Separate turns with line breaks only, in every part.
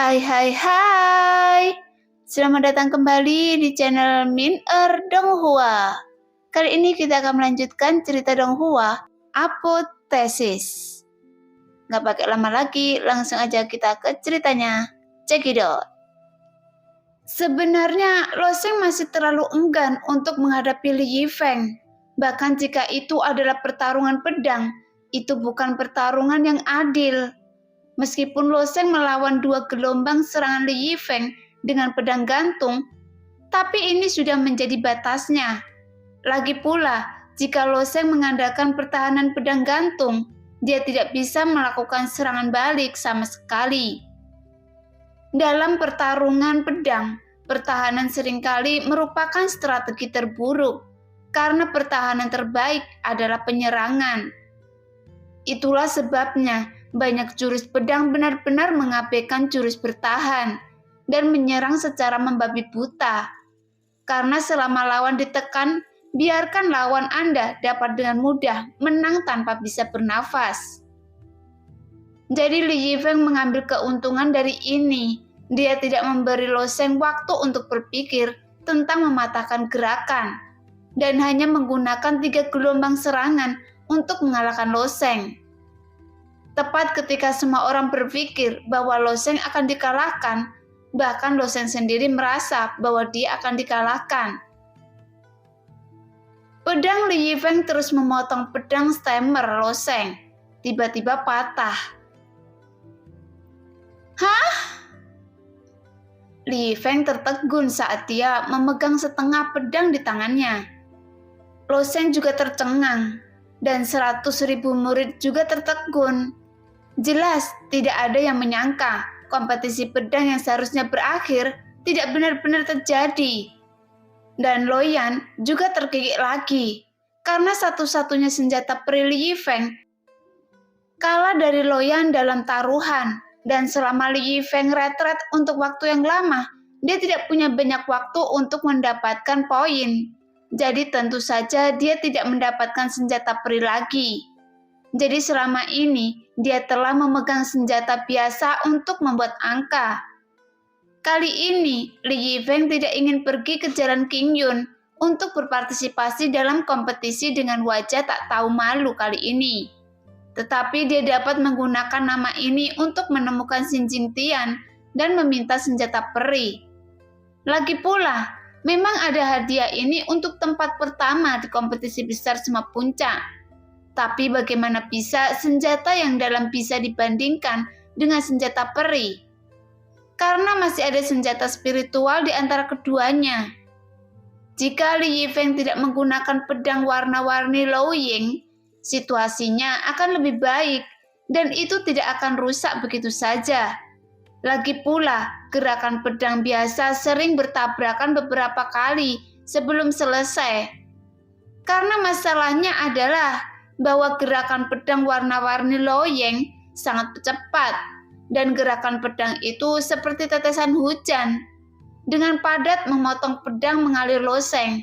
Hai hai hai. Selamat datang kembali di channel Min Donghua. Kali ini kita akan melanjutkan cerita Donghua, Apotesis. Nggak pakai lama lagi, langsung aja kita ke ceritanya. Cekidot. Sebenarnya Lo Sheng masih terlalu enggan untuk menghadapi Li Yifeng. Bahkan jika itu adalah pertarungan pedang, itu bukan pertarungan yang adil. Meskipun Lo Sheng melawan 2 gelombang serangan Li Yifeng dengan pedang gantung, tapi ini sudah menjadi batasnya. Lagi pula, jika Lo Sheng mengandalkan pertahanan pedang gantung, dia tidak bisa melakukan serangan balik sama sekali. Dalam pertarungan pedang, pertahanan seringkali merupakan strategi terburuk, karena pertahanan terbaik adalah penyerangan. Itulah sebabnya banyak jurus pedang benar-benar mengabaikan jurus bertahan dan menyerang secara membabi buta. Karena selama lawan ditekan, biarkan lawan Anda dapat dengan mudah menang tanpa bisa bernafas. Jadi Li Yifeng mengambil keuntungan dari ini. Dia tidak memberi Lo Sheng waktu untuk berpikir tentang mematahkan gerakan dan hanya menggunakan 3 gelombang serangan untuk mengalahkan Lo Sheng. Tepat ketika semua orang berpikir bahwa Lo Sheng akan dikalahkan, bahkan Lo Sheng sendiri merasa bahwa dia akan dikalahkan. Pedang Li Yifeng terus memotong pedang stammer Lo Sheng. Tiba-tiba patah. Hah? Li Yifeng tertegun saat dia memegang setengah pedang di tangannya. Lo Sheng juga tercengang, dan 100.000 murid juga tertegun. Jelas tidak ada yang menyangka kompetisi pedang yang seharusnya berakhir tidak benar-benar terjadi. Dan Lo Yan juga terkikik lagi, karena satu-satunya senjata peri Li Yifeng kalah dari Lo Yan dalam taruhan. Dan selama Li Yifeng retret untuk waktu yang lama, dia tidak punya banyak waktu untuk mendapatkan poin. Jadi tentu saja dia tidak mendapatkan senjata peri lagi. Jadi selama ini, dia telah memegang senjata biasa untuk membuat angka. Kali ini, Li Yifeng tidak ingin pergi ke Jalan Qingyun untuk berpartisipasi dalam kompetisi dengan wajah tak tahu malu kali ini. Tetapi dia dapat menggunakan nama ini untuk menemukan Xin Jingtian dan meminta senjata peri. Lagi pula, memang ada hadiah ini untuk tempat pertama di kompetisi besar semua puncak. Tapi bagaimana bisa senjata yang dalam bisa dibandingkan dengan senjata peri? Karena masih ada senjata spiritual di antara keduanya. Jika Li Yifeng tidak menggunakan pedang warna-warni Lo Ying, situasinya akan lebih baik dan itu tidak akan rusak begitu saja. Lagi pula, gerakan pedang biasa sering bertabrakan beberapa kali sebelum selesai. Karena masalahnya adalah bahwa gerakan pedang warna-warni Lo Ying sangat cepat dan gerakan pedang itu seperti tetesan hujan. Dengan padat memotong pedang mengalir Lo Sheng.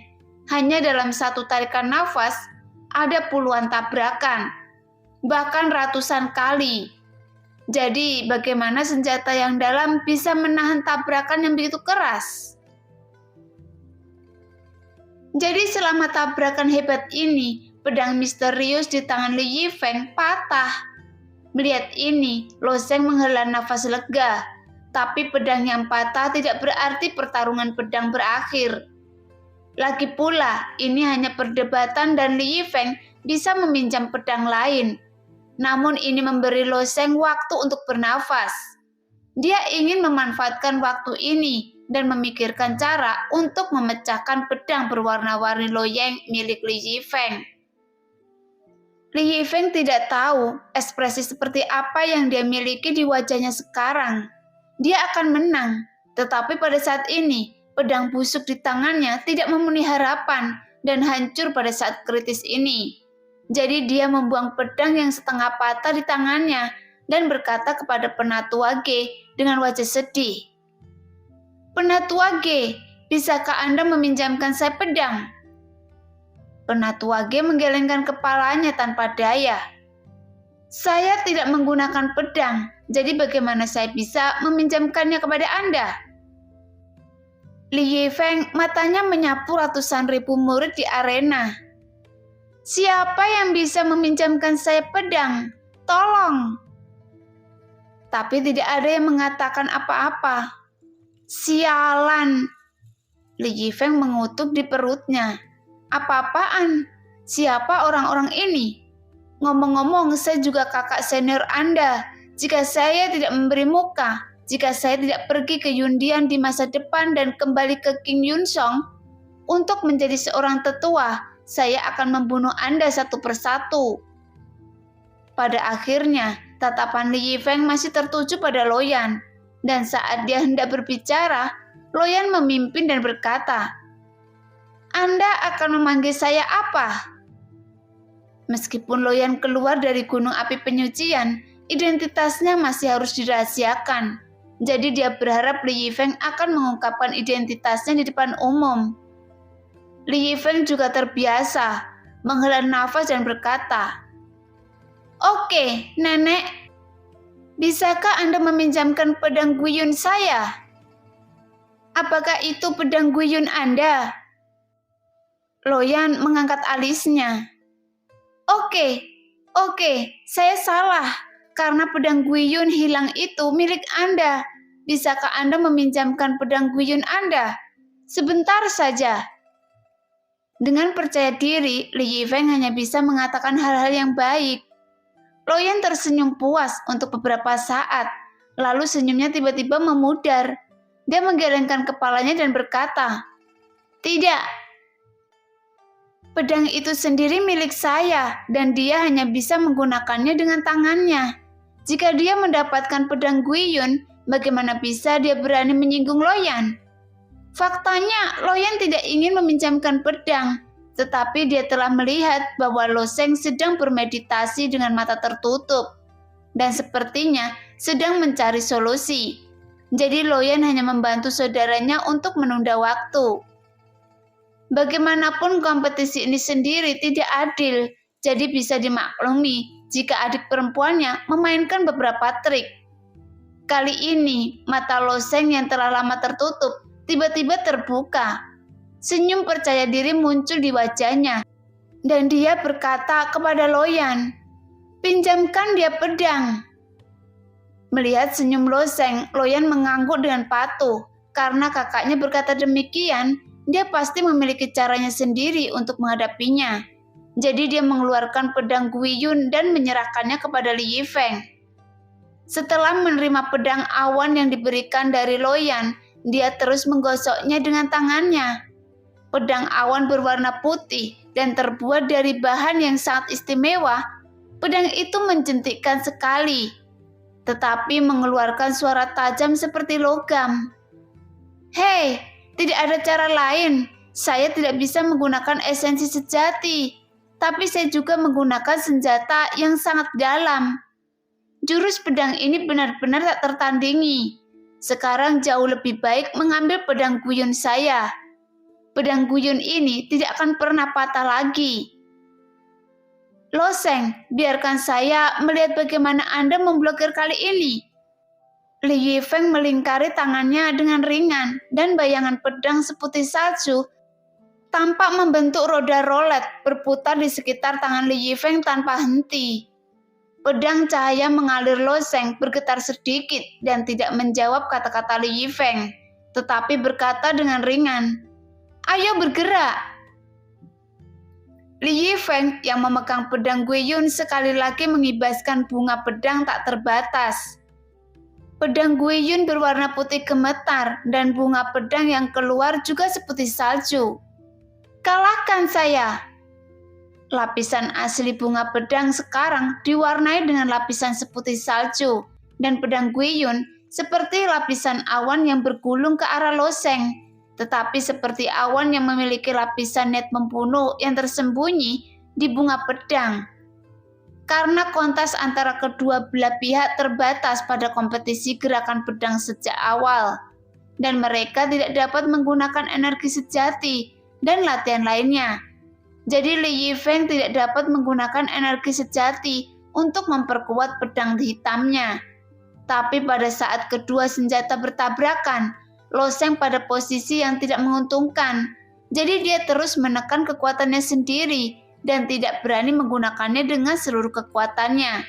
Hanya dalam satu tarikan nafas, ada puluhan tabrakan, bahkan ratusan kali. Jadi bagaimana senjata yang dalam bisa menahan tabrakan yang begitu keras? Jadi selama tabrakan hebat ini, pedang misterius di tangan Li Yifeng patah. Melihat ini, Lo Sheng menghela nafas lega. Tapi pedang yang patah tidak berarti pertarungan pedang berakhir. Lagi pula, ini hanya perdebatan dan Li Yifeng bisa meminjam pedang lain. Namun ini memberi Lo Sheng waktu untuk bernafas. Dia ingin memanfaatkan waktu ini dan memikirkan cara untuk memecahkan pedang berwarna-warni Lo Yang milik Li Yifeng. Li Yifeng tidak tahu ekspresi seperti apa yang dia miliki di wajahnya sekarang. Dia akan menang, tetapi pada saat ini, pedang busuk di tangannya tidak memenuhi harapan dan hancur pada saat kritis ini. Jadi dia membuang pedang yang setengah patah di tangannya dan berkata kepada Penatua Ge dengan wajah sedih. Penatua Ge, bisakah Anda meminjamkan saya pedang? Penatua Ge menggelengkan kepalanya tanpa daya. Saya tidak menggunakan pedang, jadi bagaimana saya bisa meminjamkannya kepada Anda? Li Yifeng matanya menyapu ratusan ribu murid di arena. Siapa yang bisa meminjamkan saya pedang? Tolong! Tapi tidak ada yang mengatakan apa-apa. Sialan! Li Yifeng mengutuk di perutnya. Apa-apaan? Siapa orang-orang ini? Ngomong-ngomong, saya juga kakak senior Anda. Jika saya tidak memberi muka, jika saya tidak pergi ke Yundian di masa depan dan kembali ke King Yunsong untuk menjadi seorang tetua, saya akan membunuh Anda satu persatu. Pada akhirnya, tatapan Li Yifeng masih tertuju pada Luoyan. Dan saat dia hendak berbicara, Luoyan memimpin dan berkata, Anda akan memanggil saya apa? Meskipun Luoyan keluar dari gunung api penyucian, identitasnya masih harus dirahasiakan. Jadi dia berharap Li Yifeng akan mengungkapkan identitasnya di depan umum. Li Yifeng juga terbiasa, menghela nafas dan berkata, Oke, Nenek, bisakah Anda meminjamkan pedang Guiyun saya? Apakah itu pedang Guiyun Anda? Luoyan mengangkat alisnya. Oke, saya salah. Karena pedang Guiyun hilang itu milik Anda. Bisakah Anda meminjamkan pedang Guiyun Anda? Sebentar saja. Dengan percaya diri, Li Yifeng hanya bisa mengatakan hal-hal yang baik. Luoyan tersenyum puas untuk beberapa saat. Lalu senyumnya tiba-tiba memudar. Dia menggelengkan kepalanya dan berkata, Tidak. Pedang itu sendiri milik saya, dan dia hanya bisa menggunakannya dengan tangannya. Jika dia mendapatkan pedang Guiyun, bagaimana bisa dia berani menyinggung Luoyan? Faktanya, Luoyan tidak ingin meminjamkan pedang, tetapi dia telah melihat bahwa Lo Sheng sedang bermeditasi dengan mata tertutup, dan sepertinya sedang mencari solusi. Jadi Luoyan hanya membantu saudaranya untuk menunda waktu. Bagaimanapun kompetisi ini sendiri tidak adil, jadi bisa dimaklumi jika adik perempuannya memainkan beberapa trik. Kali ini, mata Lo Sheng yang telah lama tertutup tiba-tiba terbuka. Senyum percaya diri muncul di wajahnya, dan dia berkata kepada Luoyan, "Pinjamkan dia pedang." Melihat senyum Lo Sheng, Luoyan mengangguk dengan patuh. Karena kakaknya berkata demikian, dia pasti memiliki caranya sendiri untuk menghadapinya. Jadi dia mengeluarkan pedang Guiyun dan menyerahkannya kepada Li Yifeng. Setelah menerima pedang awan yang diberikan dari Luoyan, dia terus menggosoknya dengan tangannya. Pedang awan berwarna putih dan terbuat dari bahan yang sangat istimewa. Pedang itu menjentikkan sekali, tetapi mengeluarkan suara tajam seperti logam. Hei, tidak ada cara lain. Saya tidak bisa menggunakan esensi sejati, tapi saya juga menggunakan senjata yang sangat dalam. Jurus pedang ini benar-benar tak tertandingi. Sekarang jauh lebih baik mengambil pedang Guiyun saya. Pedang Guiyun ini tidak akan pernah patah lagi. Lo Sheng, biarkan saya melihat bagaimana Anda memblokir kali ini. Li Yifeng melingkari tangannya dengan ringan dan bayangan pedang seputih salju tampak membentuk roda rolet berputar di sekitar tangan Li Yifeng tanpa henti. Pedang cahaya mengalir Lo Sheng bergetar sedikit dan tidak menjawab kata-kata Li Yifeng, tetapi berkata dengan ringan, "Ayo bergerak." Li Yifeng yang memegang pedang Guiyun sekali lagi mengibaskan bunga pedang tak terbatas. Pedang Guiyun berwarna putih gemetar dan bunga pedang yang keluar juga seputih salju. "Kalahkan saya." Lapisan asli bunga pedang sekarang diwarnai dengan lapisan seputih salju, dan pedang Guiyun seperti lapisan awan yang bergulung ke arah Lo Sheng, tetapi seperti awan yang memiliki lapisan net membunuh yang tersembunyi di bunga pedang. Karena kontas antara kedua belah pihak terbatas pada kompetisi gerakan pedang sejak awal, dan mereka tidak dapat menggunakan energi sejati dan latihan lainnya. Jadi Li Yifeng tidak dapat menggunakan energi sejati untuk memperkuat pedang hitamnya. Tapi pada saat kedua senjata bertabrakan, Lo Sheng pada posisi yang tidak menguntungkan. Jadi dia terus menekan kekuatannya sendiri dan tidak berani menggunakannya dengan seluruh kekuatannya.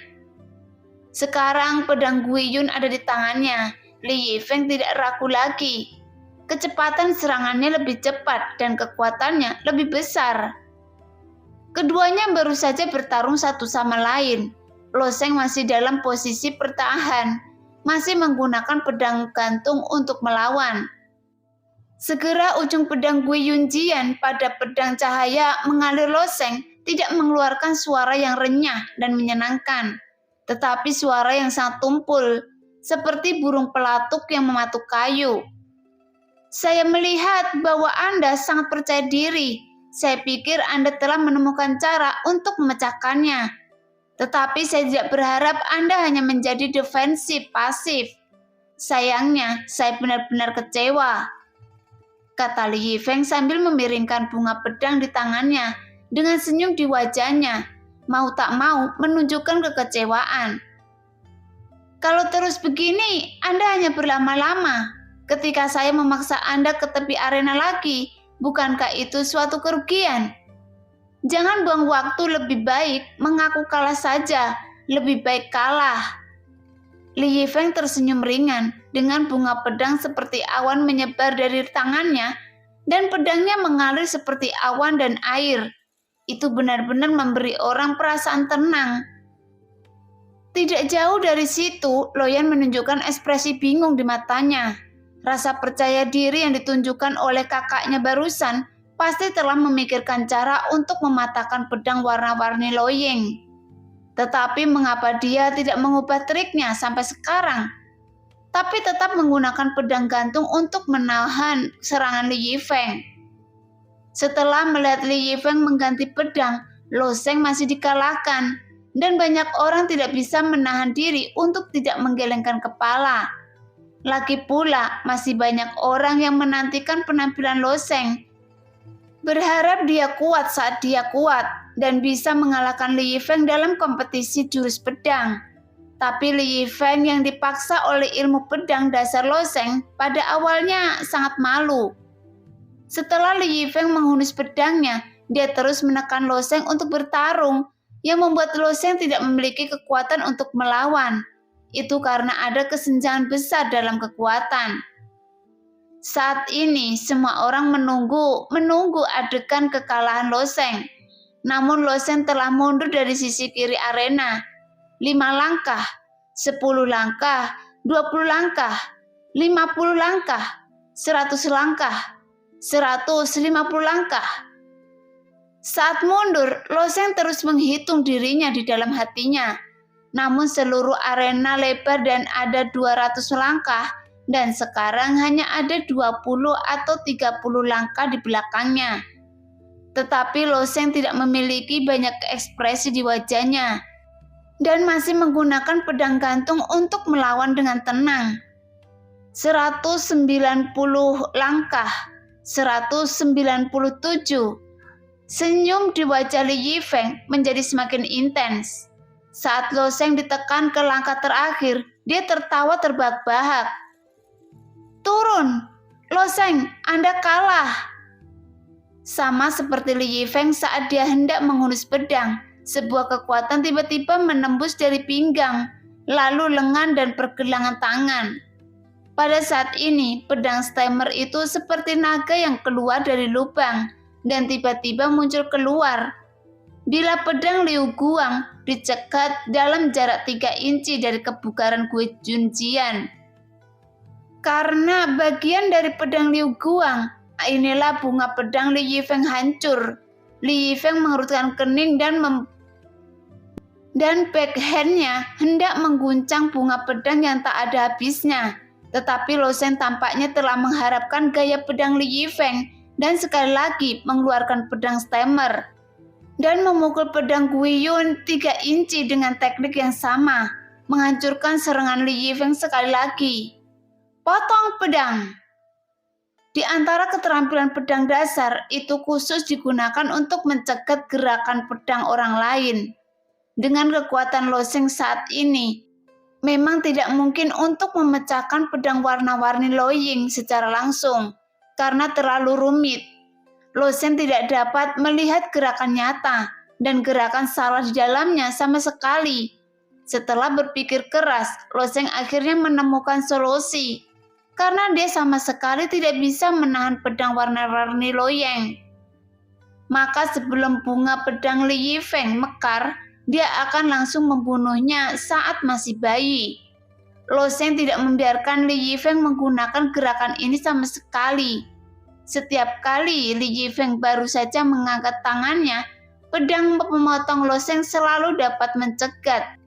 Sekarang pedang Gui Yun ada di tangannya. Li Yifeng tidak ragu lagi. Kecepatan serangannya lebih cepat dan kekuatannya lebih besar. Keduanya baru saja bertarung satu sama lain. Lo Sheng masih dalam posisi bertahan, masih menggunakan pedang gantung untuk melawan. Segera ujung pedang Gui Yunjian pada pedang cahaya mengalir. Lo Sheng tidak mengeluarkan suara yang renyah dan menyenangkan, tetapi suara yang sangat tumpul, seperti burung pelatuk yang mematuk kayu. Saya melihat bahwa Anda sangat percaya diri. Saya pikir Anda telah menemukan cara untuk memecahkannya. Tetapi saya tidak berharap Anda hanya menjadi defensif pasif. Sayangnya, saya benar-benar kecewa, kata Li Yifeng sambil memiringkan bunga pedang di tangannya dengan senyum di wajahnya, mau tak mau menunjukkan kekecewaan. Kalau terus begini, Anda hanya berlama-lama. Ketika saya memaksa Anda ke tepi arena lagi, bukankah itu suatu kerugian? Jangan buang waktu, lebih baik mengaku kalah saja, lebih baik kalah. Li Yifeng tersenyum ringan dengan bunga pedang seperti awan menyebar dari tangannya dan pedangnya mengalir seperti awan dan air. Itu benar-benar memberi orang perasaan tenang. Tidak jauh dari situ, Lo Yan menunjukkan ekspresi bingung di matanya. Rasa percaya diri yang ditunjukkan oleh kakaknya barusan pasti telah memikirkan cara untuk mematahkan pedang warna-warni Lo Ying. Tetapi mengapa dia tidak mengubah triknya sampai sekarang? Tapi tetap menggunakan pedang gantung untuk menahan serangan Li Yifeng. Setelah melihat Li Yifeng mengganti pedang, Lo Sheng masih dikalahkan, dan banyak orang tidak bisa menahan diri untuk tidak menggelengkan kepala. Lagi pula, masih banyak orang yang menantikan penampilan Lo Sheng, berharap dia kuat saat dia kuat dan bisa mengalahkan Li Yifeng dalam kompetisi jurus pedang. Tapi Li Yifeng yang dipaksa oleh ilmu pedang dasar Lo Sheng pada awalnya sangat malu. Setelah Li Yifeng menghunus pedangnya, dia terus menekan Lo Sheng untuk bertarung, yang membuat Lo Sheng tidak memiliki kekuatan untuk melawan. Itu karena ada kesenjangan besar dalam kekuatan. Saat ini semua orang menunggu adegan kekalahan Lo Sheng. Namun Lo Sheng telah mundur dari sisi kiri arena. 5 langkah, 10 langkah, 20 langkah, 50 langkah, 100 langkah, 150 langkah. Saat mundur, Lo Sheng terus menghitung dirinya di dalam hatinya. Namun seluruh arena lebar dan ada 200 langkah, dan sekarang hanya ada 20 atau 30 langkah di belakangnya. Tetapi Lo Sheng tidak memiliki banyak ekspresi di wajahnya, dan masih menggunakan pedang gantung untuk melawan dengan tenang. 190 langkah, 197. Senyum di wajah Li Yifeng menjadi semakin intens. Saat Lo Sheng ditekan ke langkah terakhir, dia tertawa terbahak-bahak. Turun, Lo Sheng, Anda kalah. Sama seperti Li Yifeng saat dia hendak menghunus pedang, sebuah kekuatan tiba-tiba menembus dari pinggang, lalu lengan dan pergelangan tangan. Pada saat ini, pedang Stammer itu seperti naga yang keluar dari lubang dan tiba-tiba muncul keluar. Bila pedang Liu Guang dicegat dalam jarak 3 inci dari kebugaran Gui Yunjian. Karena bagian dari pedang Liu Guang, inilah bunga pedang Li Yifeng hancur. Li Yifeng mengerutkan kening dan backhand-nya hendak mengguncang bunga pedang yang tak ada habisnya. Tetapi Lo Sheng tampaknya telah mengharapkan gaya pedang Li Yifeng dan sekali lagi mengeluarkan pedang Stammer dan memukul pedang Gui Yun 3 inci dengan teknik yang sama, menghancurkan serangan Li Yifeng sekali lagi. Potong pedang. Di antara keterampilan pedang dasar, itu khusus digunakan untuk mencegat gerakan pedang orang lain. Dengan kekuatan Lo Sheng saat ini, memang tidak mungkin untuk memecahkan pedang warna-warni Lo Ying secara langsung, karena terlalu rumit. Lo Sheng tidak dapat melihat gerakan nyata dan gerakan salah di dalamnya sama sekali. Setelah berpikir keras, Lo Sheng akhirnya menemukan solusi, karena dia sama sekali tidak bisa menahan pedang warna-warni Lo Yang. Maka sebelum bunga pedang Li Yifeng mekar, dia akan langsung membunuhnya saat masih bayi. Lo Sheng tidak membiarkan Li Yifeng menggunakan gerakan ini sama sekali. Setiap kali Li Yifeng baru saja mengangkat tangannya, pedang pemotong Lo Sheng selalu dapat mencegat.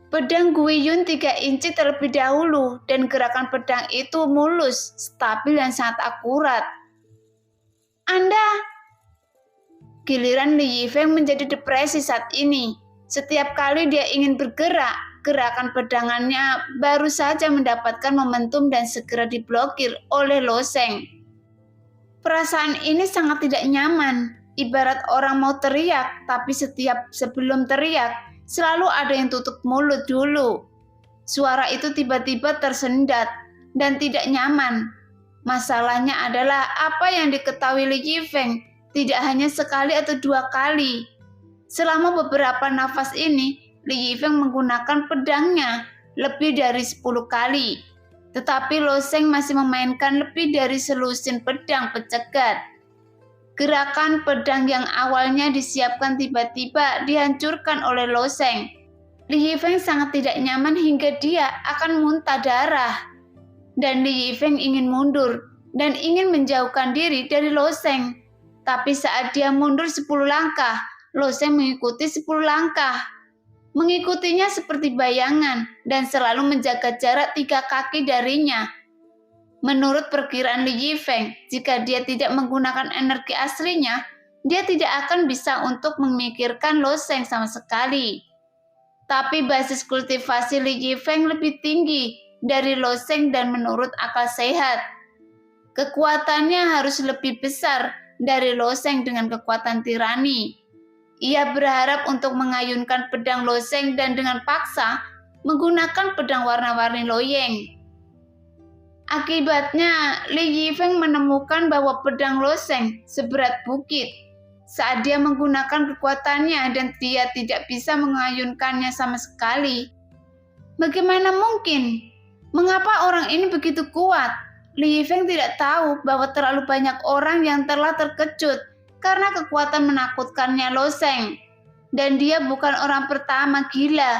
Pedang Guiyun 3 inci terlebih dahulu, dan gerakan pedang itu mulus, stabil, dan sangat akurat. Giliran Li Yifeng menjadi depresi saat ini. Setiap kali dia ingin bergerak, gerakan pedangannya baru saja mendapatkan momentum dan segera diblokir oleh Lo Sheng. Perasaan ini sangat tidak nyaman, ibarat orang mau teriak, tapi sebelum teriak, selalu ada yang tutup mulut dulu. Suara itu tiba-tiba tersendat dan tidak nyaman. Masalahnya adalah apa yang diketahui Li Yifeng tidak hanya sekali atau 2 kali. Selama beberapa nafas ini, Li Yifeng menggunakan pedangnya lebih dari 10 kali. Tetapi Lo Sheng masih memainkan lebih dari selusin pedang pencegat. Gerakan pedang yang awalnya disiapkan tiba-tiba dihancurkan oleh Lo Sheng. Li Yifeng sangat tidak nyaman hingga dia akan muntah darah. Dan Li Yifeng ingin mundur dan ingin menjauhkan diri dari Lo Sheng. Tapi saat dia mundur 10 langkah, Lo Sheng mengikuti 10 langkah. Mengikutinya seperti bayangan dan selalu menjaga jarak 3 kaki darinya. Menurut perkiraan Li Yifeng, jika dia tidak menggunakan energi aslinya, dia tidak akan bisa untuk memikirkan Lo Sheng sama sekali. Tapi basis kultivasi Li Yifeng lebih tinggi dari Lo Sheng dan menurut akal sehat, kekuatannya harus lebih besar dari Lo Sheng dengan kekuatan tirani. Ia berharap untuk mengayunkan pedang Lo Sheng dan dengan paksa menggunakan pedang warna-warni Lo Yang. Akibatnya, Li Yifeng menemukan bahwa pedang Lo Sheng seberat bukit. Saat dia menggunakan kekuatannya dan dia tidak bisa mengayunkannya sama sekali. Bagaimana mungkin? Mengapa orang ini begitu kuat? Li Yifeng tidak tahu bahwa terlalu banyak orang yang telah terkejut karena kekuatan menakutkannya Lo Sheng. Dan dia bukan orang pertama gila.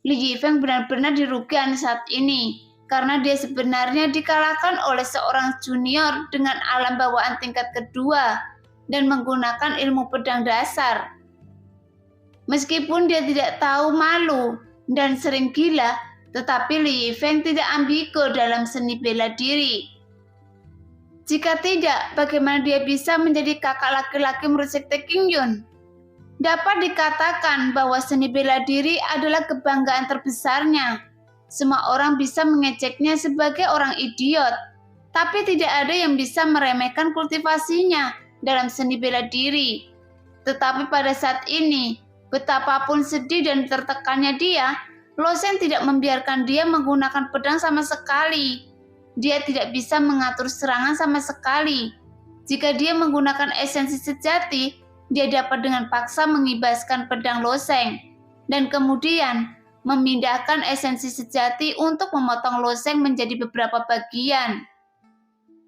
Li Yifeng benar-benar dirugikan saat ini, karena dia sebenarnya dikalahkan oleh seorang junior dengan alam bawaan tingkat kedua dan menggunakan ilmu pedang dasar. Meskipun dia tidak tahu malu dan sering gila, tetapi Li Yifeng tidak ambigu dalam seni bela diri. Jika tidak, bagaimana dia bisa menjadi kakak laki-laki murid Sekte Qingyun? Dapat dikatakan bahwa seni bela diri adalah kebanggaan terbesarnya. Semua orang bisa mengejeknya sebagai orang idiot, tapi tidak ada yang bisa meremehkan kultivasinya dalam seni bela diri. Tetapi pada saat ini, betapapun sedih dan tertekannya dia, Lo Sheng tidak membiarkan dia menggunakan pedang sama sekali. Dia tidak bisa mengatur serangan sama sekali. Jika dia menggunakan esensi sejati, dia dapat dengan paksa mengibaskan pedang Lo Sheng dan kemudian memindahkan esensi sejati untuk memotong Lo Sheng menjadi beberapa bagian.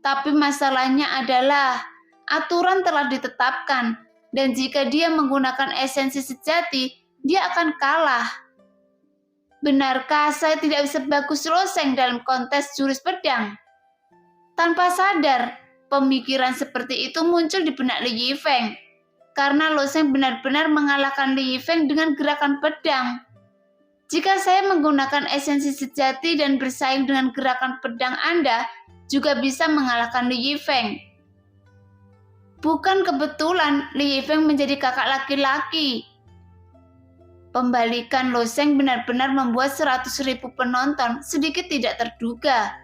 Tapi masalahnya adalah aturan telah ditetapkan, dan jika dia menggunakan esensi sejati, dia akan kalah. Benarkah saya tidak bisa bagus Lo Sheng dalam kontes jurus pedang? Tanpa sadar, pemikiran seperti itu muncul di benak Li Yifeng. Karena Lo Sheng benar-benar mengalahkan Li Yifeng dengan gerakan pedang. Jika saya menggunakan esensi sejati dan bersaing dengan gerakan pedang Anda, juga bisa mengalahkan Li Yifeng. Bukan kebetulan Li Yifeng menjadi kakak laki-laki. Pembalikan Lo Sheng benar-benar membuat 100.000 penonton sedikit tidak terduga.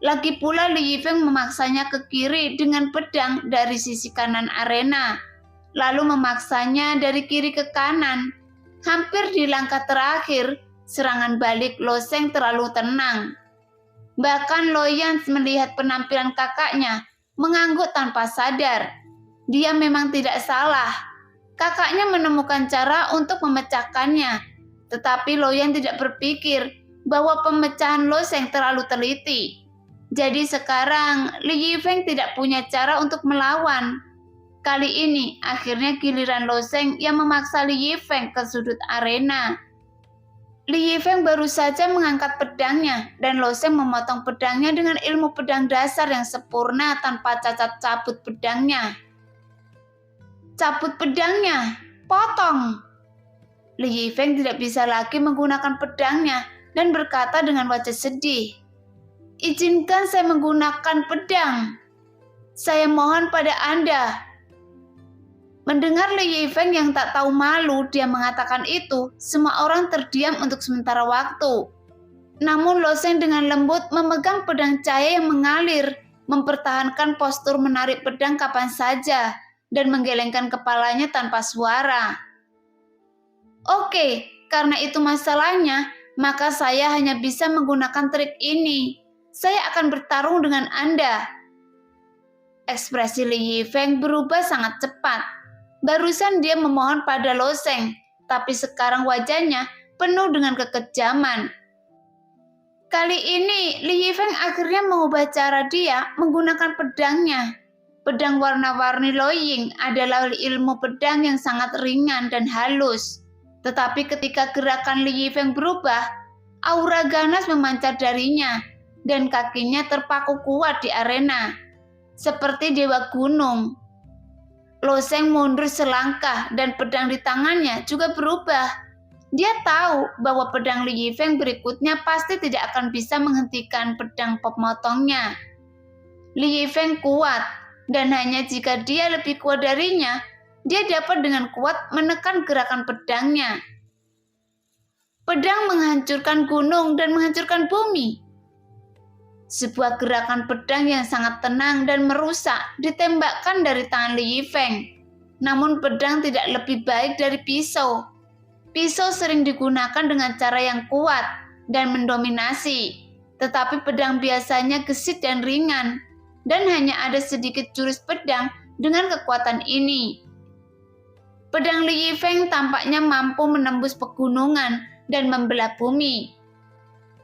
Lagi pula Li Yifeng memaksanya ke kiri dengan pedang dari sisi kanan arena, lalu memaksanya dari kiri ke kanan. Hampir di langkah terakhir, serangan balik Lo Sheng terlalu tenang. Bahkan Lo Yan melihat penampilan kakaknya mengangguk tanpa sadar. Dia memang tidak salah. Kakaknya menemukan cara untuk memecahkannya, tetapi Lo Yan tidak berpikir bahwa pemecahan Lo Sheng terlalu teliti. Jadi sekarang Li Yifeng tidak punya cara untuk melawan. Kali ini akhirnya giliran Lo Sheng yang memaksa Li Yifeng ke sudut arena. Li Yifeng baru saja mengangkat pedangnya dan Lo Sheng memotong pedangnya dengan ilmu pedang dasar yang sempurna tanpa cacat cabut pedangnya. Cabut pedangnya, potong. Li Yifeng tidak bisa lagi menggunakan pedangnya dan berkata dengan wajah sedih, "Izinkan saya menggunakan pedang. Saya mohon pada Anda." Mendengar Li Yifeng yang tak tahu malu dia mengatakan itu, semua orang terdiam untuk sementara waktu. Namun Lo Sheng dengan lembut memegang pedang cahaya yang mengalir, mempertahankan postur menarik pedang kapan saja, dan menggelengkan kepalanya tanpa suara. "Oke, karena itu masalahnya, maka saya hanya bisa menggunakan trik ini. Saya akan bertarung dengan Anda." Ekspresi Li Yifeng berubah sangat cepat. Barusan dia memohon pada Lo Sheng, tapi sekarang wajahnya penuh dengan kekejaman. Kali ini Li Yifeng akhirnya mengubah cara dia menggunakan pedangnya. Pedang warna-warni Lo Ying adalah ilmu pedang yang sangat ringan dan halus. Tetapi ketika gerakan Li Yifeng berubah, aura ganas memancar darinya dan kakinya terpaku kuat di arena, seperti dewa gunung. Lo Sheng mundur selangkah dan pedang di tangannya juga berubah. Dia tahu bahwa pedang Li Yifeng berikutnya pasti tidak akan bisa menghentikan pedang pemotongnya. Li Yifeng kuat, dan hanya jika dia lebih kuat darinya, dia dapat dengan kuat menekan gerakan pedangnya. Pedang menghancurkan gunung dan menghancurkan bumi. Sebuah gerakan pedang yang sangat tenang dan merusak ditembakkan dari tangan Li Yifeng. Namun pedang tidak lebih baik dari pisau. Pisau sering digunakan dengan cara yang kuat dan mendominasi, tetapi pedang biasanya gesit dan ringan, dan hanya ada sedikit jurus pedang dengan kekuatan ini. Pedang Li Yifeng tampaknya mampu menembus pegunungan dan membelah bumi.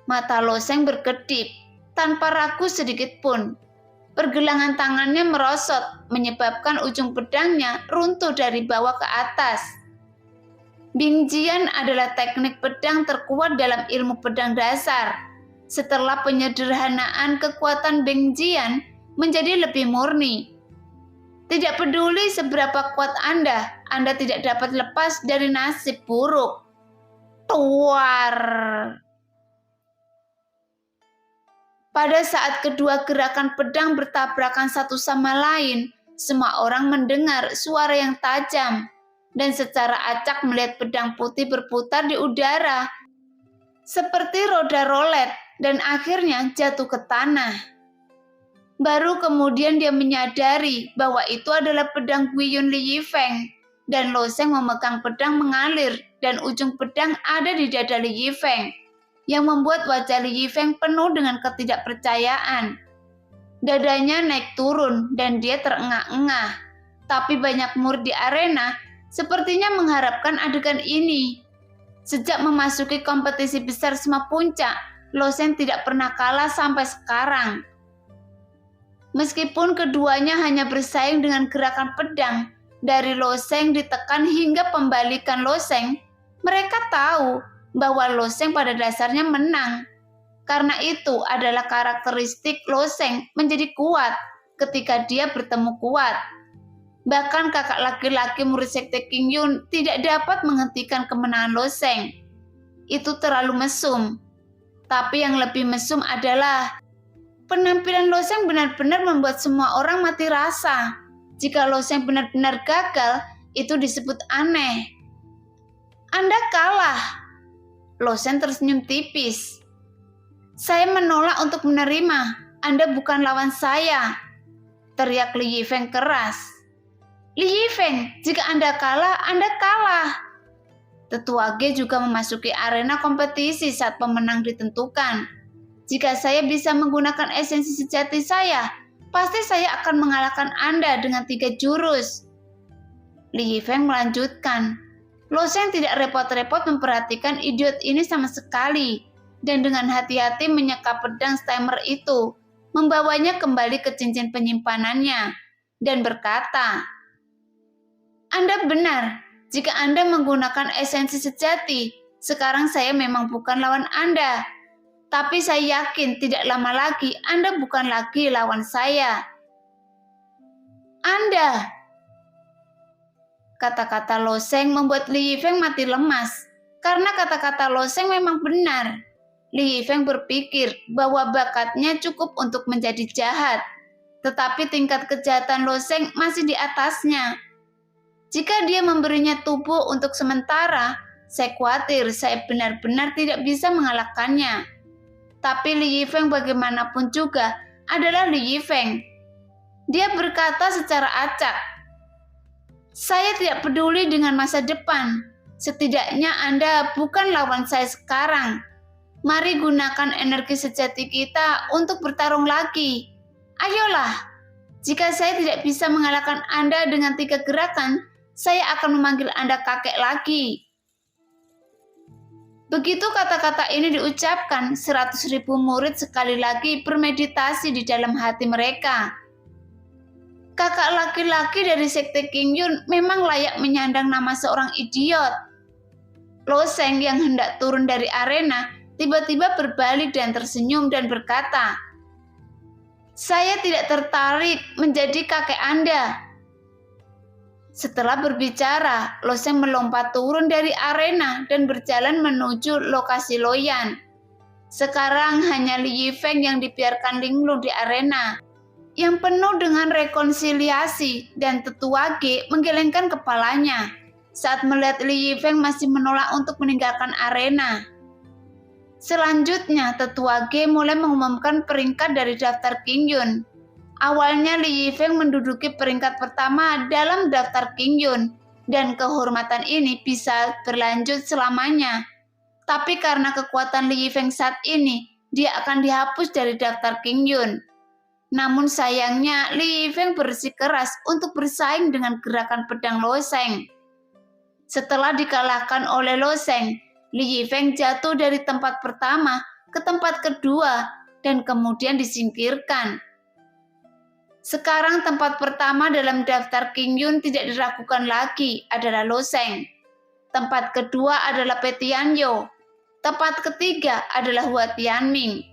Mata Lo Sheng berkedip tanpa ragu sedikit pun. Pergelangan tangannya merosot, menyebabkan ujung pedangnya runtuh dari bawah ke atas. Bingjian adalah teknik pedang terkuat dalam ilmu pedang dasar. Setelah penyederhanaan, kekuatan Bingjian menjadi lebih murni. Tidak peduli seberapa kuat Anda tidak dapat lepas dari nasib buruk. Tuar. Pada saat kedua gerakan pedang bertabrakan satu sama lain, semua orang mendengar suara yang tajam dan secara acak melihat pedang putih berputar di udara seperti roda rolet dan akhirnya jatuh ke tanah. Baru kemudian dia menyadari bahwa itu adalah pedang Guiyun Li Yifeng, dan Lo Sheng memegang pedang mengalir dan ujung pedang ada di dada Li Yifeng, yang membuat wajah Li Yifeng penuh dengan ketidakpercayaan. Dadanya naik turun dan dia terengah-engah, tapi banyak murid di arena sepertinya mengharapkan adegan ini. Sejak memasuki kompetisi besar semua puncak, Lo Sheng tidak pernah kalah sampai sekarang. Meskipun keduanya hanya bersaing dengan gerakan pedang, dari Lo Sheng ditekan hingga pembalikan Lo Sheng, mereka tahu bahwa Lo Sheng pada dasarnya menang. Karena itu adalah karakteristik Lo Sheng menjadi kuat ketika dia bertemu kuat. Bahkan kakak laki-laki murid sekte King Yun tidak dapat menghentikan kemenangan Lo Sheng. Itu terlalu mesum. Tapi yang lebih mesum adalah penampilan Lo Sheng benar-benar membuat semua orang mati rasa. Jika Lo Sheng benar-benar gagal, itu disebut aneh. Anda kalah. Lo Sheng tersenyum tipis. Saya menolak untuk menerima. Anda bukan lawan saya. Teriak Li Yifeng keras. Li Yifeng, jika Anda kalah, Anda kalah. Tetua G juga memasuki arena kompetisi saat pemenang ditentukan. Jika saya bisa menggunakan esensi sejati saya, pasti saya akan mengalahkan Anda dengan 3 jurus. Li Yifeng melanjutkan. Lo Sheng tidak repot-repot memperhatikan idiot ini sama sekali, dan dengan hati-hati menyeka pedang steamer itu, membawanya kembali ke cincin penyimpanannya, dan berkata, Anda benar, jika Anda menggunakan esensi sejati, sekarang saya memang bukan lawan Anda. Tapi saya yakin tidak lama lagi Anda bukan lagi lawan saya. Anda! Kata-kata Lo Sheng membuat Li Yifeng mati lemas. Karena kata-kata Lo Sheng memang benar. Li Yifeng berpikir bahwa bakatnya cukup untuk menjadi jahat. Tetapi tingkat kejahatan Lo Sheng masih di atasnya. Jika dia memberinya tubuh untuk sementara, saya khawatir saya benar-benar tidak bisa mengalahkannya. Tapi Li Yifeng bagaimanapun juga adalah Li Yifeng. Dia berkata secara acak, saya tidak peduli dengan masa depan. Setidaknya Anda bukan lawan saya sekarang. Mari gunakan energi sejati kita untuk bertarung lagi. Ayolah, jika saya tidak bisa mengalahkan Anda dengan 3 gerakan, saya akan memanggil Anda kakek lagi. Begitu kata-kata ini diucapkan, 100.000 murid sekali lagi bermeditasi di dalam hati mereka. Kakak laki-laki dari sekte Qingyun memang layak menyandang nama seorang idiot. Lo Sheng yang hendak turun dari arena tiba-tiba berbalik dan tersenyum dan berkata, saya tidak tertarik menjadi kakek Anda. Setelah berbicara, Lo Sheng melompat turun dari arena dan berjalan menuju lokasi Loyan. Sekarang hanya Li Yifeng yang dibiarkan linglung di arena, yang penuh dengan rekonsiliasi, dan Tetua G menggelengkan kepalanya saat melihat Li Yifeng masih menolak untuk meninggalkan arena. Selanjutnya, Tetua G mulai mengumumkan peringkat dari daftar Qingyun. Awalnya Li Yifeng menduduki peringkat pertama dalam daftar Qingyun, dan kehormatan ini bisa berlanjut selamanya. Tapi karena kekuatan Li Yifeng saat ini, dia akan dihapus dari daftar Qingyun. Namun sayangnya Li Yifeng bersikeras untuk bersaing dengan gerakan pedang Lo Sheng. Setelah dikalahkan oleh Lo Sheng, Li Yifeng jatuh dari tempat pertama ke tempat kedua dan kemudian disingkirkan. Sekarang tempat pertama dalam daftar Qingyun tidak diragukan lagi adalah Lo Sheng. Tempat kedua adalah Pe Tianyo. Tempat ketiga adalah Hua Tianming.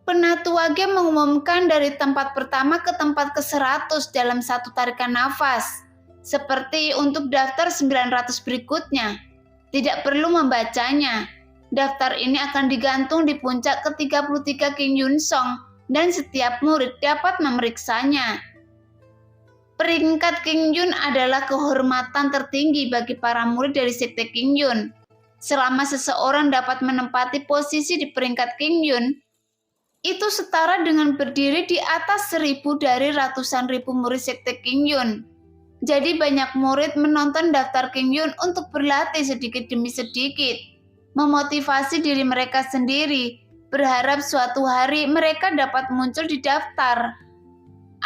Penatua G mengumumkan dari tempat pertama ke tempat ke-100 dalam satu tarikan nafas. Seperti untuk daftar 900 berikutnya. Tidak perlu membacanya. Daftar ini akan digantung di puncak ke-33 Qingyun Song dan setiap murid dapat memeriksanya. Peringkat Qingyun adalah kehormatan tertinggi bagi para murid dari sekte Qingyun. Selama seseorang dapat menempati posisi di peringkat Qingyun, itu setara dengan berdiri di atas 1.000 dari ratusan ribu murid sekte Qingyun. Jadi banyak murid menonton daftar Qingyun untuk berlatih sedikit demi sedikit, memotivasi diri mereka sendiri, berharap suatu hari mereka dapat muncul di daftar.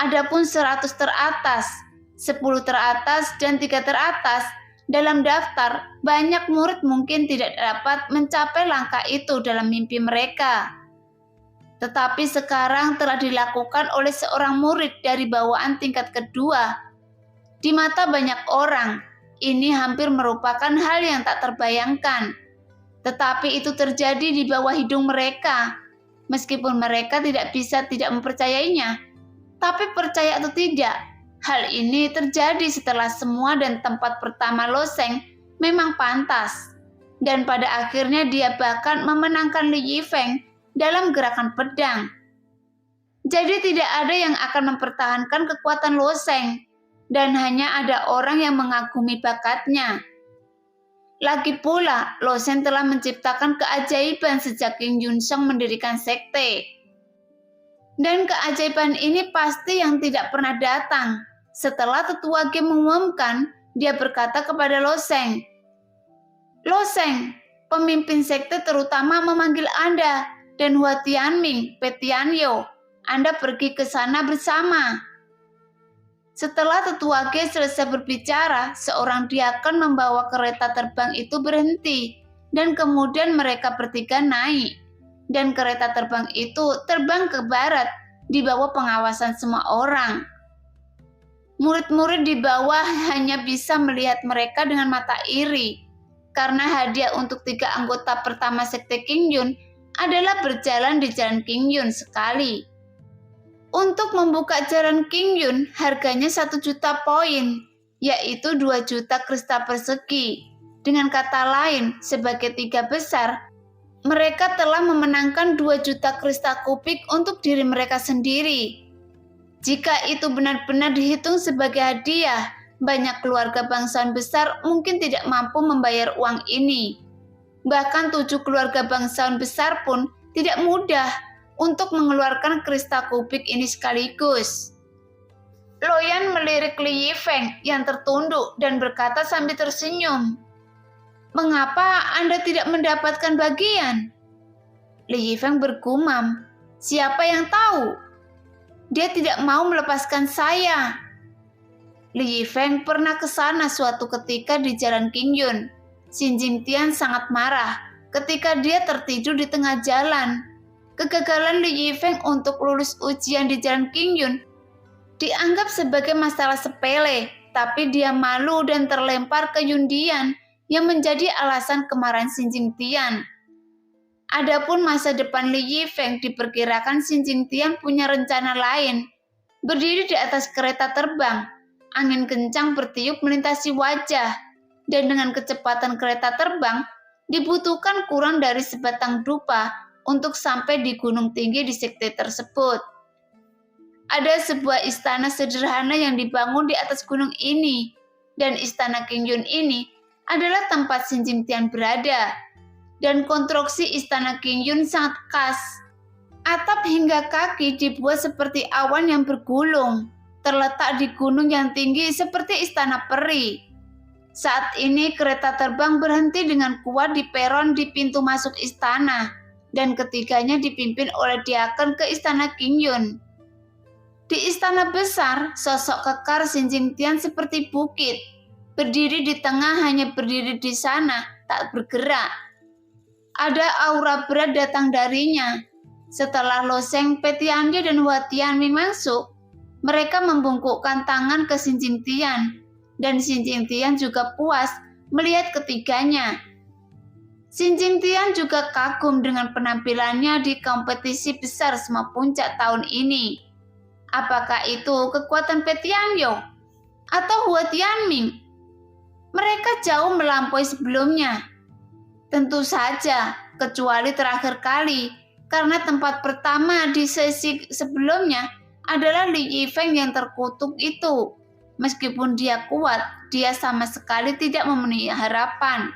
Adapun 100 teratas, 10 teratas, dan 3 teratas dalam daftar, banyak murid mungkin tidak dapat mencapai langkah itu dalam mimpi mereka. Tetapi sekarang telah dilakukan oleh seorang murid dari bawaan tingkat kedua. Di mata banyak orang, ini hampir merupakan hal yang tak terbayangkan. Tetapi itu terjadi di bawah hidung mereka. Meskipun mereka tidak bisa tidak mempercayainya, tapi percaya atau tidak, hal ini terjadi setelah semua dan tempat pertama Lo Sheng memang pantas. Dan pada akhirnya dia bahkan memenangkan Li Yifeng dalam gerakan pedang. Jadi tidak ada yang akan mempertahankan kekuatan Lo Sheng, dan hanya ada orang yang mengagumi bakatnya. Lagi pula, Lo Sheng telah menciptakan keajaiban sejak Qingyun Song mendirikan sekte. Dan keajaiban ini pasti yang tidak pernah datang. Setelah Tetua G mengumumkan, dia berkata kepada Lo Sheng, Lo Seng, pemimpin sekte terutama memanggil Anda, dan Hua Tianming, Petianyo, Anda pergi ke sana bersama. Setelah tetua Ge selesai berbicara, seorang diakon membawa kereta terbang itu berhenti, dan kemudian mereka bertiga naik. Dan kereta terbang itu terbang ke barat, di bawah pengawasan semua orang. Murid-murid di bawah hanya bisa melihat mereka dengan mata iri, karena hadiah untuk 3 anggota pertama sekte Qingyun adalah berjalan di jalan Qingyun sekali. Untuk membuka jalan Qingyun, harganya 1 juta poin, yaitu 2 juta krista persegi. Dengan kata lain, sebagai 3 besar, mereka telah memenangkan 2 juta krista kubik untuk diri mereka sendiri. Jika itu benar-benar dihitung sebagai hadiah, banyak keluarga bangsawan besar mungkin tidak mampu membayar uang ini. Bahkan 7 keluarga bangsawan besar pun tidak mudah untuk mengeluarkan krista kubik ini sekaligus. Loyan melirik Li Yifeng yang tertunduk dan berkata sambil tersenyum, "Mengapa Anda tidak mendapatkan bagian?" Li Yifeng bergumam, "Siapa yang tahu? Dia tidak mau melepaskan saya." Li Yifeng pernah ke sana suatu ketika di jalan Qingyun. Xin Jingtian sangat marah ketika dia tertidur di tengah jalan. Kegagalan Li Yifeng untuk lulus ujian di jalan Qingyun dianggap sebagai masalah sepele, tapi dia malu dan terlempar ke Yundian yang menjadi alasan kemarahan Xin Jingtian. Adapun masa depan Li Yifeng diperkirakan Xin Jingtian punya rencana lain. Berdiri di atas kereta terbang, angin kencang bertiup melintasi wajah, dan dengan kecepatan kereta terbang dibutuhkan kurang dari sebatang dupa untuk sampai di gunung tinggi di sekte tersebut. Ada sebuah istana sederhana yang dibangun di atas gunung ini, dan istana Qingyun ini adalah tempat Xin Jingtian berada. Dan konstruksi istana Qingyun sangat khas. Atap hingga kaki dibuat seperti awan yang bergulung, terletak di gunung yang tinggi seperti istana peri. Saat ini kereta terbang berhenti dengan kuat di peron di pintu masuk istana, dan ketiganya dipimpin oleh diakon ke istana Qingyun. Di istana besar, sosok kekar Xin Jingtian seperti bukit, berdiri di tengah, hanya berdiri di sana, tak bergerak. Ada aura berat datang darinya. Setelah Lo Seng, Petianyo, dan Hua Tianming masuk, mereka membungkukkan tangan ke Xin Jingtian, dan Xin Jingtian juga puas melihat ketiganya. Xin Jingtian juga kagum dengan penampilannya di kompetisi besar Sema Puncak tahun ini. Apakah itu kekuatan Petianyo atau Hua Tianming? Mereka jauh melampaui sebelumnya. Tentu saja, kecuali terakhir kali, karena tempat pertama di sesi sebelumnya adalah Li Yifeng yang terkutuk itu. Meskipun dia kuat, dia sama sekali tidak memenuhi harapan.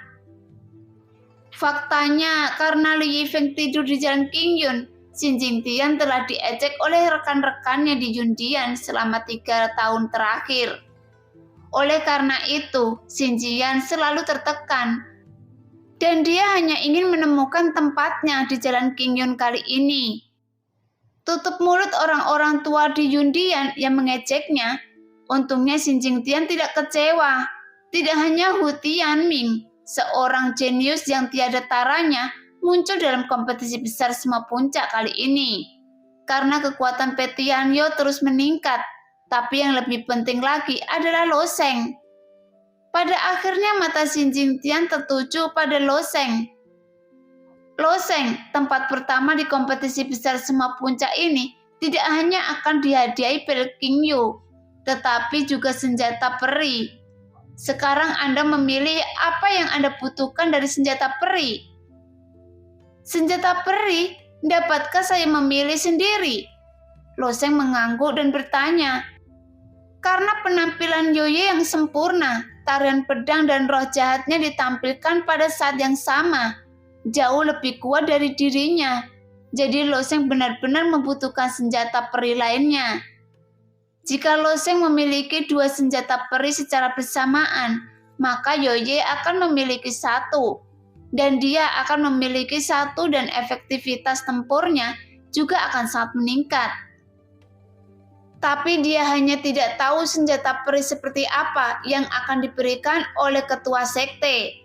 Faktanya, karena Li Yifeng tidur di jalan Qingyun, Xin Jingtian telah diejek oleh rekan-rekannya di Yundian selama 3 tahun terakhir. Oleh karena itu, Xin Jingtian selalu tertekan, dan dia hanya ingin menemukan tempatnya di jalan Qingyun kali ini. Tutup mulut orang-orang tua di Yundian yang mengejeknya. Untungnya Xin Jingtian tidak kecewa. Tidak hanya Hu Tianming, seorang jenius yang tiada taranya, muncul dalam kompetisi besar Sema Puncak kali ini. Karena kekuatan Petianyo terus meningkat, tapi yang lebih penting lagi adalah Lo Seng. Pada akhirnya mata Xin Jingtian tertuju pada Lo Seng. Lo Seng, tempat pertama di kompetisi besar Sema Puncak ini, tidak hanya akan dihadiahi pel Qingyu, tetapi juga senjata peri. Sekarang Anda memilih apa yang Anda butuhkan dari senjata peri. Senjata peri, dapatkah saya memilih sendiri? Lo Seng mengangguk dan bertanya. Karena penampilan Yoye yang sempurna, tarian pedang dan roh jahatnya ditampilkan pada saat yang sama, jauh lebih kuat dari dirinya. Jadi Lo Seng benar-benar membutuhkan senjata peri lainnya. Jika Lo Seng memiliki 2 senjata peri secara bersamaan, maka Yoye akan memiliki satu. Dan dia akan memiliki satu dan efektivitas tempurnya juga akan sangat meningkat. Tapi dia hanya tidak tahu senjata peri seperti apa yang akan diberikan oleh ketua sekte.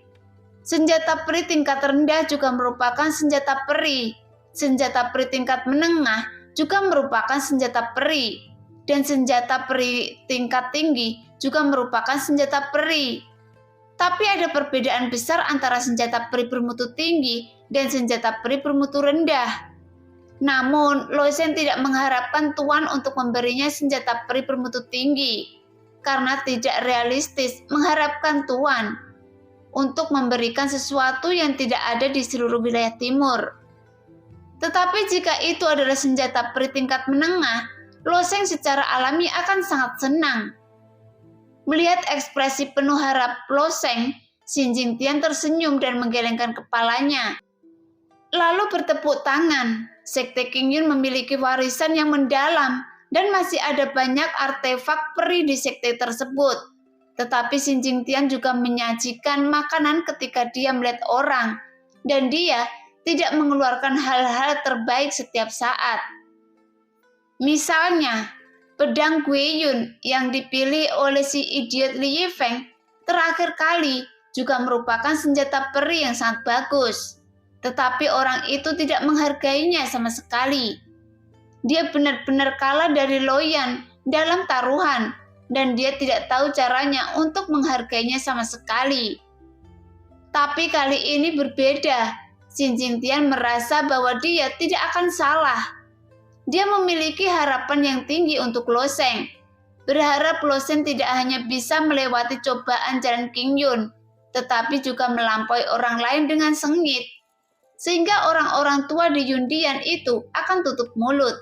Senjata peri tingkat rendah juga merupakan senjata peri. Senjata peri tingkat menengah juga merupakan senjata peri. Dan senjata peri tingkat tinggi juga merupakan senjata peri. Tapi ada perbedaan besar antara senjata peri bermutu tinggi dan senjata peri bermutu rendah. Namun, Lo Seng tidak mengharapkan Tuan untuk memberinya senjata peri bermutu tinggi, karena tidak realistis mengharapkan Tuan untuk memberikan sesuatu yang tidak ada di seluruh wilayah timur. Tetapi jika itu adalah senjata peri tingkat menengah, Lo Seng secara alami akan sangat senang. Melihat ekspresi penuh harap Lo Seng, Xin Jingtian tersenyum dan menggelengkan kepalanya. Lalu bertepuk tangan. Sekte Qingyun memiliki warisan yang mendalam dan masih ada banyak artefak peri di sekte tersebut. Tetapi Xin Jingtian juga menyajikan makanan ketika dia melihat orang, dan dia tidak mengeluarkan hal-hal terbaik setiap saat. Misalnya, pedang Guiyun yang dipilih oleh si idiot Li Yifeng terakhir kali juga merupakan senjata peri yang sangat bagus. Tetapi orang itu tidak menghargainya sama sekali. Dia benar-benar kalah dari Loyan dalam taruhan, dan dia tidak tahu caranya untuk menghargainya sama sekali. Tapi kali ini berbeda. Xin Jingtian merasa bahwa dia tidak akan salah. Dia memiliki harapan yang tinggi untuk Lo Seng. Berharap Lo Seng tidak hanya bisa melewati cobaan jalan Qingyun, tetapi juga melampaui orang lain dengan sengit. Sehingga orang-orang tua di Yundian itu akan tutup mulut.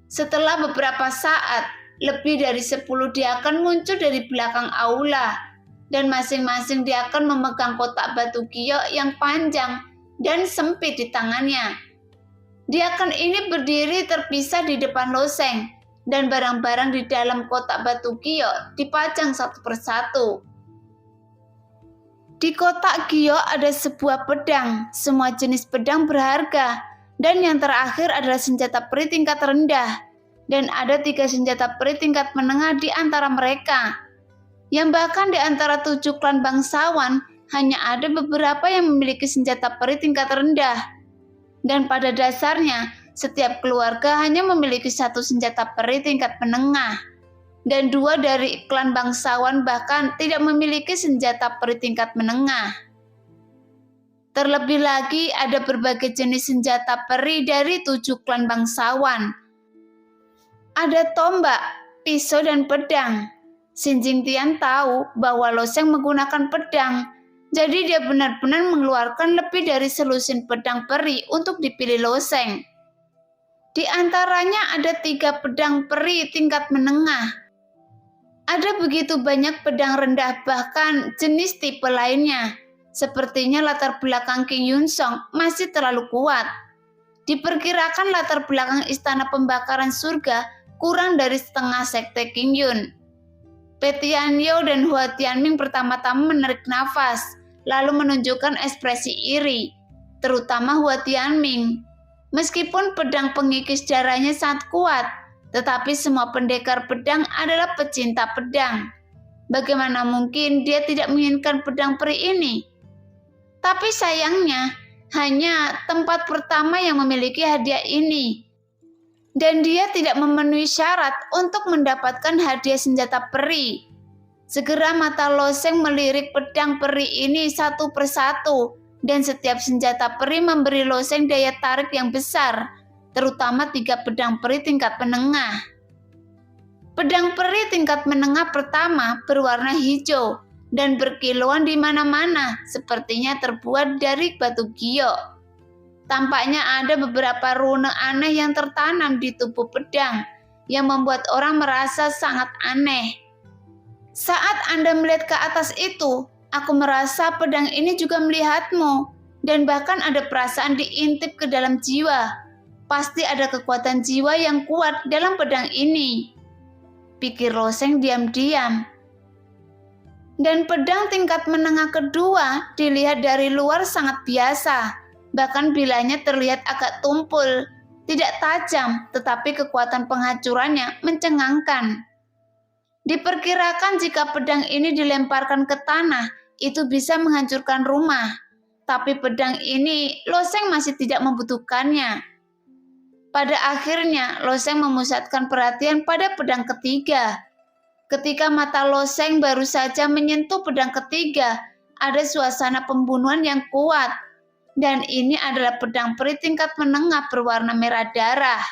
Setelah beberapa saat, lebih dari 10 diakon muncul dari belakang aula, dan masing-masing diakon memegang kotak batu giok yang panjang dan sempit di tangannya. Diakon ini berdiri terpisah di depan Lo Seng, dan barang-barang di dalam kotak batu giok dipajang satu persatu. Di kotak giok ada sebuah pedang, semua jenis pedang berharga, dan yang terakhir adalah senjata peri tingkat rendah, dan ada 3 senjata peri tingkat menengah di antara mereka. Yang bahkan di antara 7 klan bangsawan, hanya ada beberapa yang memiliki senjata peri tingkat rendah. Dan pada dasarnya, setiap keluarga hanya memiliki 1 senjata peri tingkat menengah. Dan 2 dari klan bangsawan bahkan tidak memiliki senjata peri tingkat menengah. Terlebih lagi ada berbagai jenis senjata peri dari 7 klan bangsawan. Ada tombak, pisau, dan pedang. Xin Jingtian tahu bahwa Lo Seng menggunakan pedang, jadi dia benar-benar mengeluarkan lebih dari selusin pedang peri untuk dipilih Lo Seng. Di antaranya ada 3 pedang peri tingkat menengah. Ada begitu banyak pedang rendah, bahkan jenis tipe lainnya. Sepertinya latar belakang King Yunsong masih terlalu kuat. Diperkirakan latar belakang istana pembakaran surga kurang dari setengah sekte Qingyun. Pe Tianyo dan Hua Tianming pertama-tama menarik nafas, lalu menunjukkan ekspresi iri, terutama Hua Tianming. Meskipun pedang pengikis darahnya sangat kuat, tetapi semua pendekar pedang adalah pecinta pedang. Bagaimana mungkin dia tidak menginginkan pedang peri ini? Tapi sayangnya, hanya tempat pertama yang memiliki hadiah ini. Dan dia tidak memenuhi syarat untuk mendapatkan hadiah senjata peri. Segera mata Lo Seng melirik pedang peri ini satu persatu, dan setiap senjata peri memberi Lo Seng daya tarik yang besar, terutama 3 pedang peri tingkat menengah. Pedang peri tingkat menengah pertama berwarna hijau dan berkilauan di mana-mana, sepertinya terbuat dari batu giok. Tampaknya ada beberapa rune aneh yang tertanam di tubuh pedang yang membuat orang merasa sangat aneh. Saat Anda melihat ke atas itu, aku merasa pedang ini juga melihatmu, dan bahkan ada perasaan diintip ke dalam jiwa. Pasti ada kekuatan jiwa yang kuat dalam pedang ini, pikir Lo Seng diam-diam. Dan pedang tingkat menengah kedua dilihat dari luar sangat biasa, bahkan bilanya terlihat agak tumpul, tidak tajam, tetapi kekuatan penghancurannya mencengangkan. Diperkirakan jika pedang ini dilemparkan ke tanah, itu bisa menghancurkan rumah. Tapi pedang ini Lo Sheng masih tidak membutuhkannya. Pada akhirnya, Lo Sheng memusatkan perhatian pada pedang ketiga. Ketika mata Lo Sheng baru saja menyentuh pedang ketiga, ada suasana pembunuhan yang kuat. Dan ini adalah pedang peri tingkat menengah berwarna merah darah.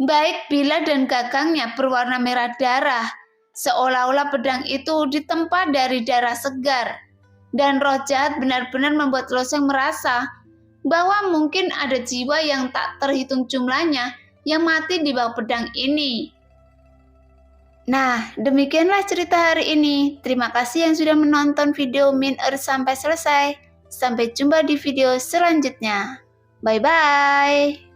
Baik bila dan gagangnya berwarna merah darah, seolah-olah pedang itu ditempa dari darah segar. Dan roh jahat benar-benar membuat Lo Sheng merasa bahwa mungkin ada jiwa yang tak terhitung jumlahnya yang mati di bawah pedang ini. Nah, demikianlah cerita hari ini. Terima kasih yang sudah menonton video Min Earth sampai selesai. Sampai jumpa di video selanjutnya. Bye-bye.